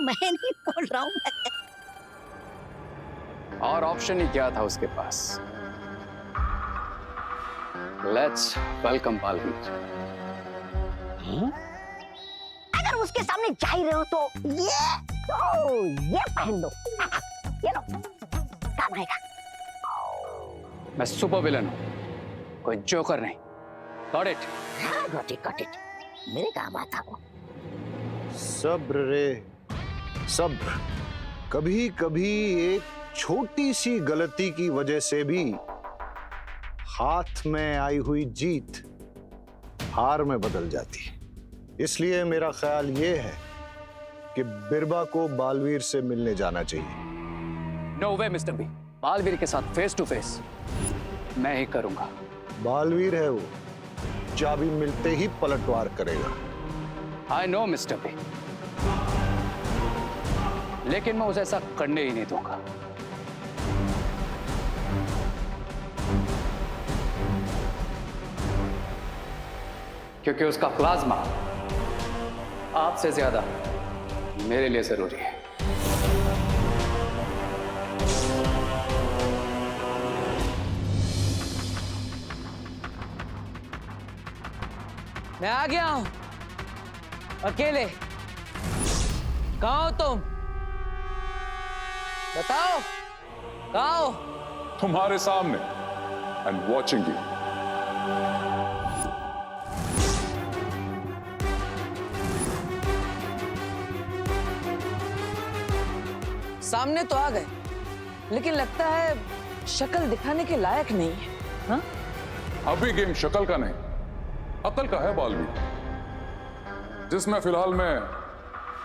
मैं नहीं बोल रहा हूँ। और ऑप्शन ही क्या था उसके पास? Let's welcome Baalveer. अगर उसके सामने जा ही रहे हो तो ये पहन लो। ये लो, काम आएगा। मैं सुपर विलन हूं, कोई जोकर नहीं। Got it? Got it. मेरे काम आता वो। सब्र रे सब्र। कभी कभी एक छोटी सी गलती की वजह से भी हाथ में आई हुई जीत हार में बदल जाती है। इसलिए मेरा ख्याल ये है कि बिरबा को बालवीर से मिलने जाना चाहिए। नो वे मिस्टर बी, बालवीर के साथ फेस टू फेस मैं ही करूंगा। बालवीर है वो, चाबी मिलते ही पलटवार करेगा। आई नो मिस्टर बी, लेकिन मैं उसे ऐसा करने ही नहीं दूंगा। क्योंकि उसका प्लाज्मा आपसे ज्यादा मेरे लिए जरूरी है। मैं आ गया हूं, अकेले। कहाँ हो तुम? बताओ, कहाँ हो? तुम्हारे सामने, एंड वॉचिंग यू। सामने तो आ गए, लेकिन लगता है शक्ल दिखाने के लायक नहीं है। हाँ? अभी गेम शक्ल का नहीं, अकल का है बालवीर, जिसमें फिलहाल मैं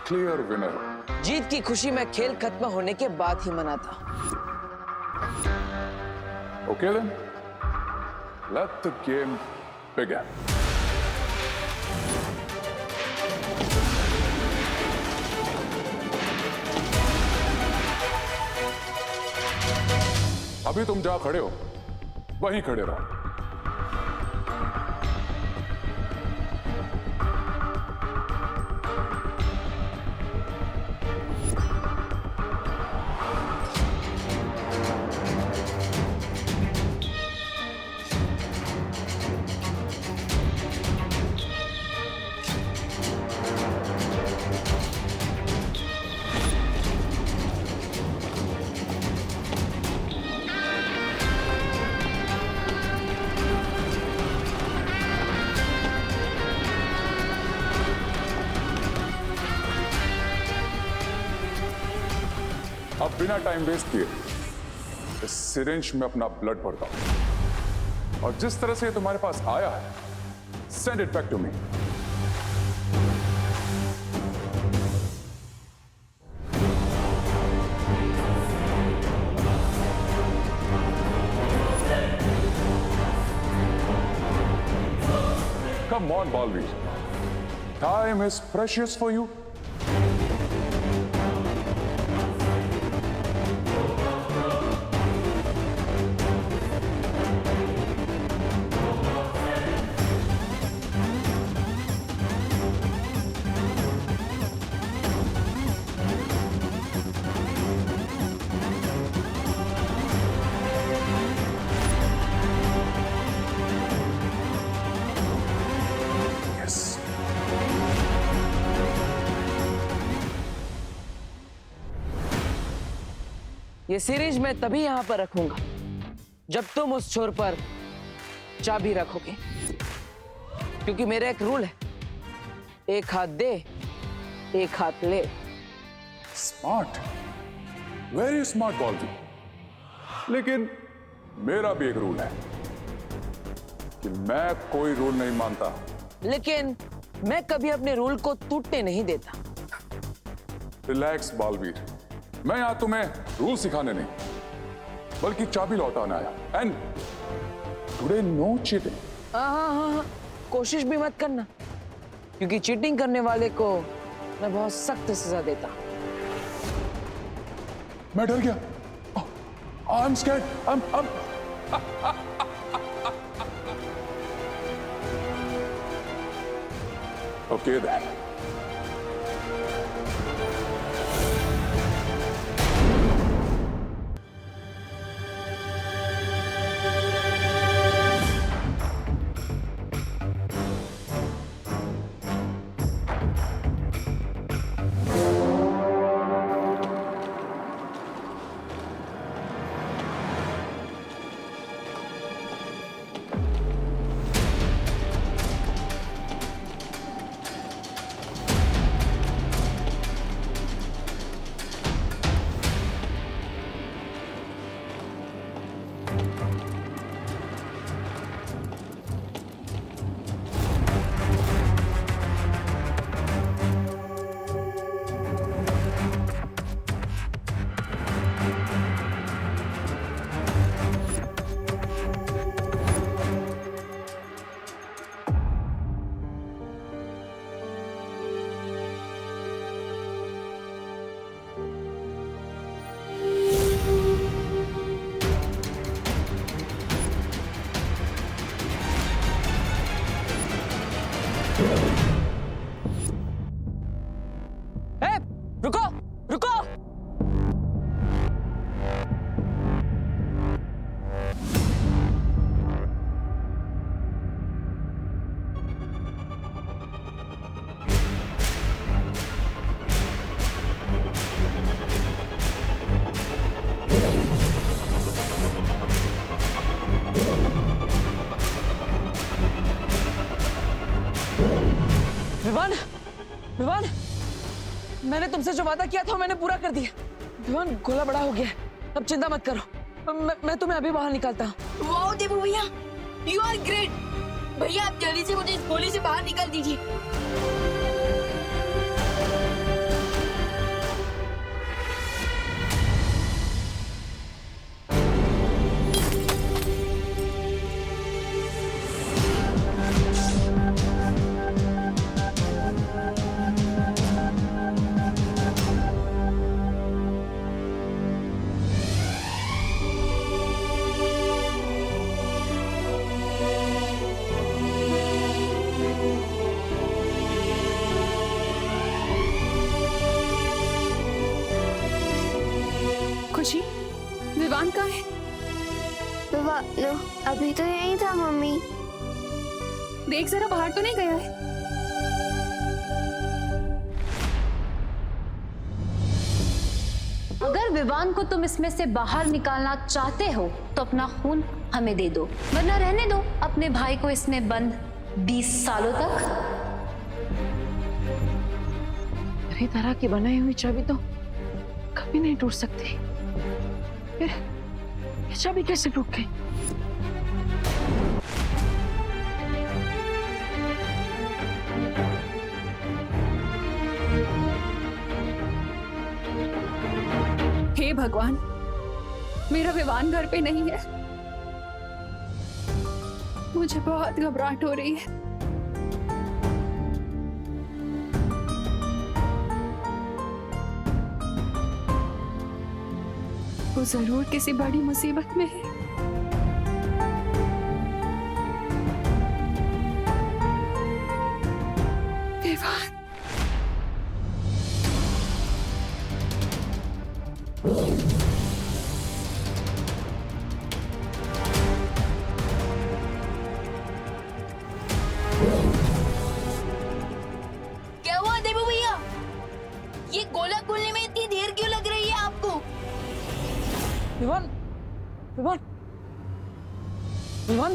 क्लियर विनर हूं। जीत की खुशी में खेल खत्म होने के बाद ही मनाता। Okay then, let the game begin. अभी तुम जहां खड़े हो वहीं खड़े रहो। अब बिना टाइम वेस्ट किए इस सिरिंज में अपना ब्लड भरता हूं, और जिस तरह से ये तुम्हारे पास आया है, send it back to me. Come on Baalveer, time is precious for you. ये सीरीज मैं तभी यहां पर रखूंगा जब तुम उस छोर पर चाबी रखोगे, क्योंकि मेरा एक रूल है, एक हाथ दे एक हाथ ले। Smart, very smart Baalveer. लेकिन मेरा भी एक रूल है कि मैं कोई रूल नहीं मानता। लेकिन मैं कभी अपने रूल को टूटने नहीं देता। रिलैक्स बालवीर, मैं यहां तुम्हें रूल सिखाने नहीं, बल्कि चाबी लौटाना आया। And today no cheating. हाँ, कोशिश भी मत करना, क्योंकि चीटिंग करने वाले को मैं बहुत सख्त सजा देता। मैं डर गया। I am scared. Okay then. तुमसे जो वादा किया था मैंने पूरा कर दिया। विवान, गोला बड़ा हो गया है, अब चिंता मत करो। मैं तुम्हें अभी बाहर निकालता हूँ। वाओ देबू भैया, यू आर ग्रेट। भैया आप जल्दी से मुझे इस गोली से बाहर निकाल दीजिए। खुशी, विवान कहाँ है? नो, अभी तो यही था मम्मी। देख जरा, बाहर तो नहीं गया है? अगर विवान को तुम इसमें से बाहर निकालना चाहते हो तो अपना खून हमें दे दो, वरना रहने दो अपने भाई को इसमें बंद 20 सालों तक। मेरी तरह की बनाई हुई चाबी तो कभी नहीं टूट सकती। फिर ये चाबी कैसे टूट गई? हे भगवान, मेरा विवान घर पे नहीं है। मुझे बहुत घबराहट हो रही है। वो जरूर किसी बड़ी मुसीबत में है। विवान, क्या हुआ देबू भैया? ये गोला खोलने में इतनी देर क्यों लग रही है आपको? विवान, विवान, विवान,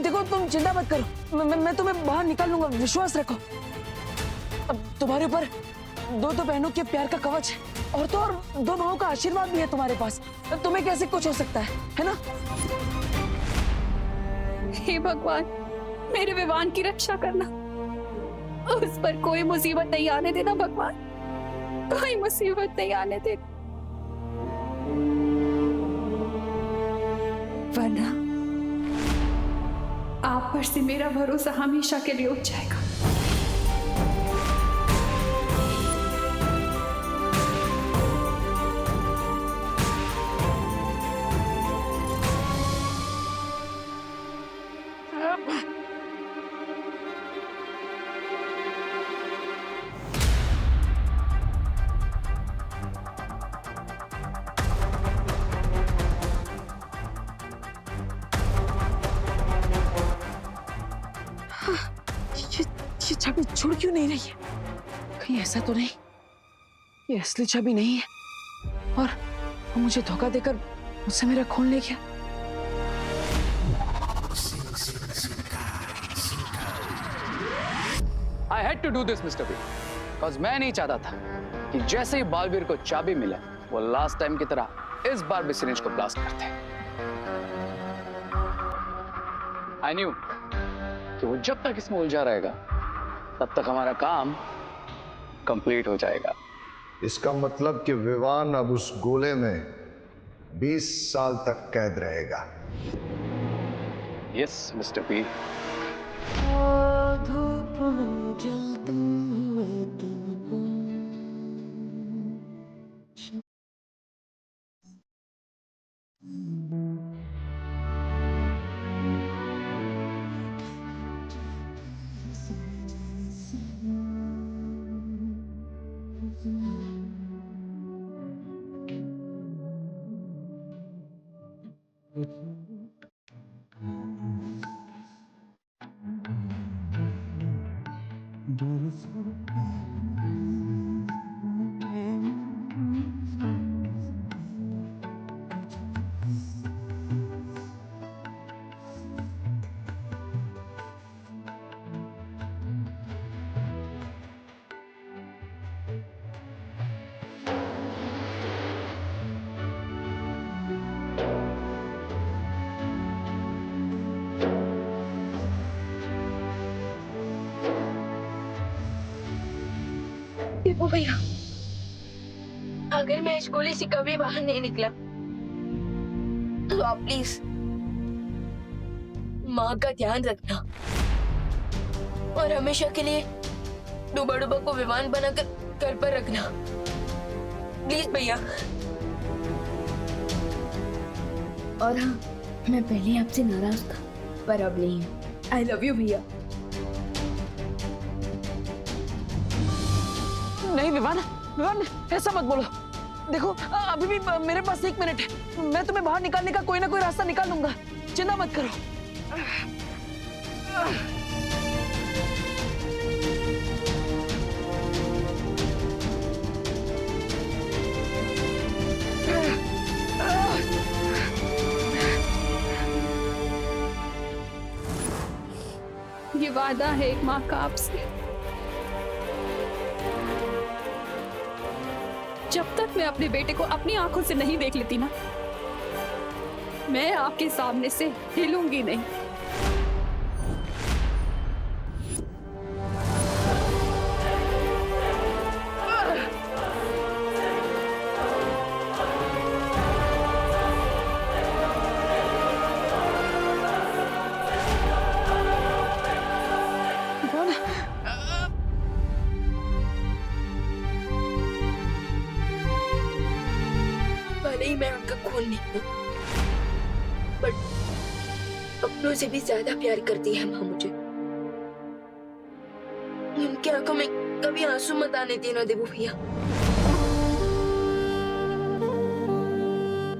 देखो तुम चिंता मत करो, मैं तुम्हें बाहर निकाल लूंगा, विश्वास रखो। अब तुम्हारे ऊपर दो बहनों के प्यार का कवच है, और तो और 2 भाइयों का आशीर्वाद भी है तुम्हारे पास। तुम्हें कैसे कुछ हो सकता है ना? हे भगवान, मेरे विवान की रक्षा करना। उस पर कोई मुसीबत नहीं आने देना भगवान, कोई मुसीबत नहीं आने देना, वरना आप पर से मेरा भरोसा हमेशा के लिए उठ जाएगा। ये चाबी छुड़ क्यों नहीं रही है? कहीं ऐसा तो नहीं ये असली चाबी नहीं है और वो मुझे धोखा देकर मुझसे मेरा खून ले गया? I had to do this, Mr. B, because मैं नहीं चाहता था कि जैसे ही बालवीर को चाबी मिले वो लास्ट टाइम की तरह इस बार भी सिरिंज को ब्लास्ट करते। I knew कि वो जब तक इसमें उलझा रहेगा तब तक हमारा काम कंप्लीट हो जाएगा। इसका मतलब कि विवान अब उस गोले में 20 साल तक कैद रहेगा। Yes, Mr. B. ओ भैया, अगर मैं इस गोली से कभी बाहर नहीं निकला तो आप प्लीज माँ का ध्यान रखना और हमेशा के लिए डूबा डूबा को विमान बनाकर घर पर रखना, प्लीज भैया। और हाँ, मैं पहले आपसे नाराज था पर अब नहीं है। आई लव यू भैया। नहीं विवान, विवान ऐसा मत बोलो। देखो अभी भी मेरे पास 1 मिनट है, मैं तुम्हें बाहर निकालने का कोई ना कोई रास्ता निकाल लूंगा, चिंता मत करो। ये वादा है एक माँ का आपसे, जब तक मैं अपने बेटे को अपनी आंखों से नहीं देख लेती ना, मैं आपके सामने से हिलूंगी नहीं। भले ही मैं उनका खून नहीं हूँ, बट अपनों से भी ज्यादा प्यार करती है माँ मुझे। उनकी आंखों में कभी आंसू मत आने देना देवू भैया।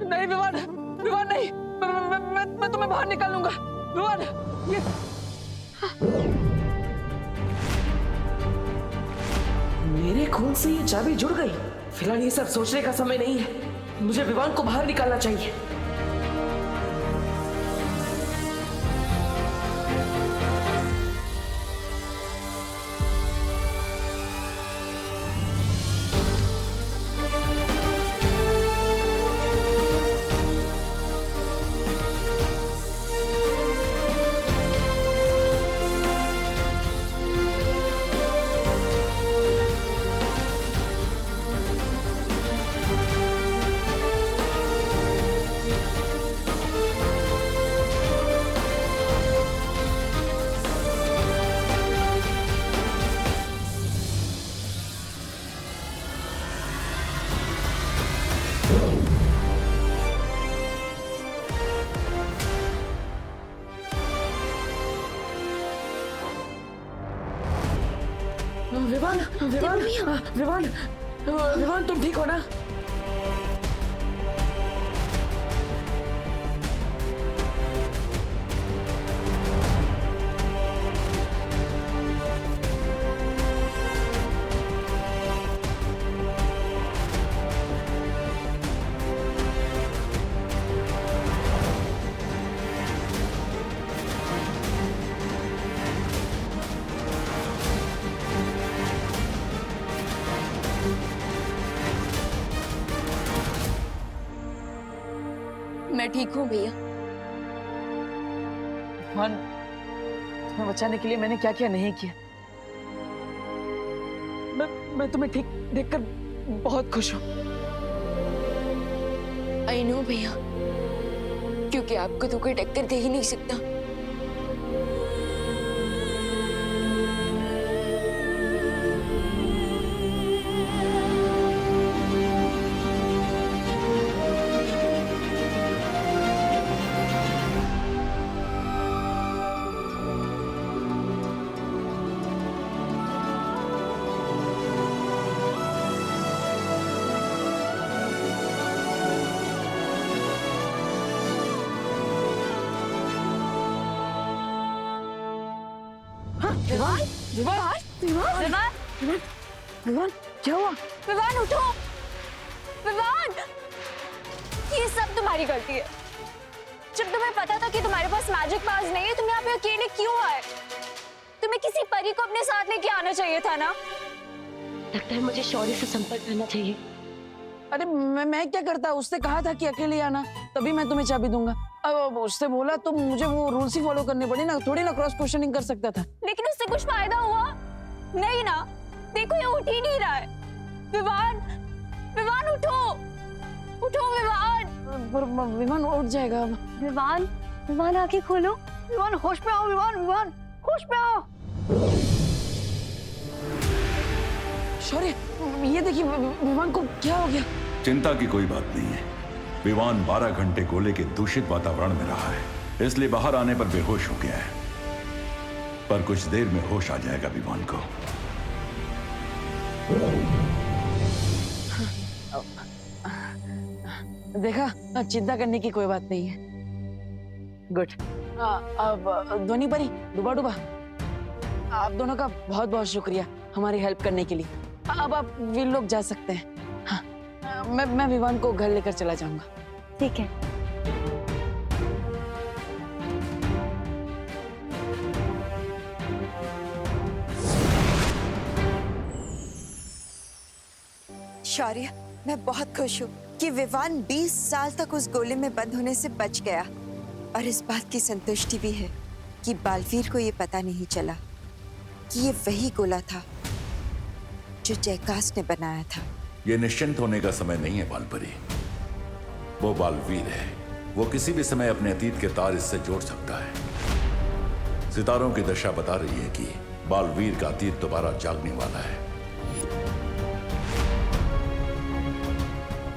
नहीं विवान, विवान नहीं, मैं तुम्हें बाहर निकालूंगा विवान। मेरे खून से ये चाबी जुड़ गई। फिलहाल ये सब सोचने का समय नहीं है, मुझे विवान को बाहर निकालना चाहिए। विवान, विवान, विवान, विवान तुम ठीक हो ना? मैं ठीक हूँ भैया। विवान, तुम्हें बचाने के लिए मैंने क्या क्या नहीं किया। मैं तुम्हें ठीक देखकर बहुत खुश हूँ। आई नो भैया, क्योंकि आपको तो कोई टक्कर दे ही नहीं सकता। विवान, विवान, विवान, विवान, विवान, क्या हुआ? विवान उठो, विवान, ये सब तुम्हारी गलती है। जब तुम्हें पता था कि तुम्हारे पास मैजिक पावर्स नहीं है, तुम यहाँ पे अकेले क्यों आए? तुम्हें किसी परी को अपने साथ लेके आना चाहिए था ना? लगता है मुझे शौर्य से संपर्क करना चाहिए। अरे मैं क्या करता, उससे कहा था कि अकेले आना, तभी मैं तुम्हें चाबी दूंगा। अब उससे बोला तो मुझे वो रूल्स ही फॉलो करने पड़े ना, थोड़ी ना क्रॉस क्वेश्चनिंग कर सकता था। लेकिन उससे कुछ फायदा हुआ नहीं ना? देखो ये उठ ही नहीं रहा है। विवान, विवान उठो, उठो विवान। विमान उठ जाएगा। विवान, विवान आंखें खोलो। विवान होश में आओ, विवान, विवान होश में आओ। शौर्य, ये देखिए विमान को क्या हो गया? चिंता की कोई बात नहीं है। विमान 12 घंटे गोले के दूषित वातावरण में रहा है, इसलिए बाहर आने पर बेहोश हो गया है। पर कुछ देर में होश आ जाएगा विमान को। देखा, चिंता करने की कोई बात नहीं है। गुड। अब ध्वनि परी, डूबा डूबा, आप दोनों का बहुत बहुत शुक्रिया हमारी हेल्प करने के लिए। अब आप वीर लोग जा सकते हैं। हाँ, मैं विवान को घर लेकर चला जाऊंगा। ठीक है। शौर्य, मैं बहुत खुश हूँ कि विवान 20 साल तक उस गोले में बंद होने से बच गया, और इस बात की संतुष्टि भी है कि बालवीर को ये पता नहीं चला कि ये वही गोला था जो जयकाश ने बनाया था। ये निश्चिंत होने का समय नहीं है बालपरी। वो बालवीर है, वो किसी भी समय अपने अतीत के तार इससे जोड़ सकता है। सितारों की दशा बता रही है कि बालवीर का अतीत दोबारा जागने वाला है।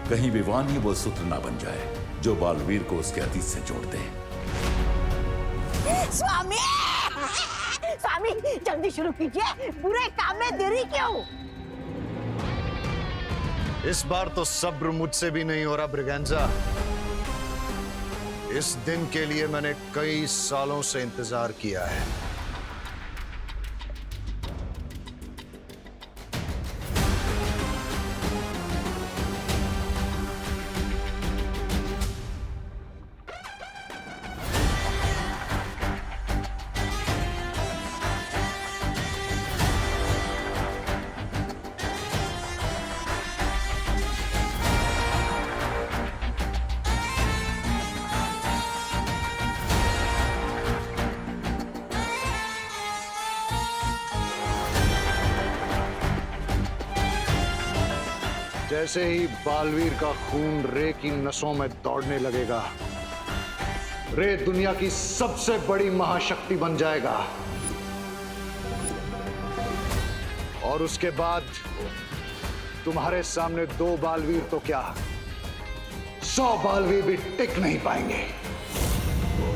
कहीं विवान ही वो सूत्र ना बन जाए जो बालवीर को उसके अतीत से जोड़ दे। स्वामी, स्वामी जल्दी शुरू कीजिए, बुरे काम में देरी क्यों? इस बार तो सब्र मुझसे भी नहीं हो रहा ब्रिगेंजा। इस दिन के लिए मैंने कई सालों से इंतजार किया है। जैसे ही बालवीर का खून रे की नसों में दौड़ने लगेगा, रे दुनिया की सबसे बड़ी महाशक्ति बन जाएगा। और उसके बाद तुम्हारे सामने 2 बालवीर तो क्या, 100 बालवीर भी टिक नहीं पाएंगे।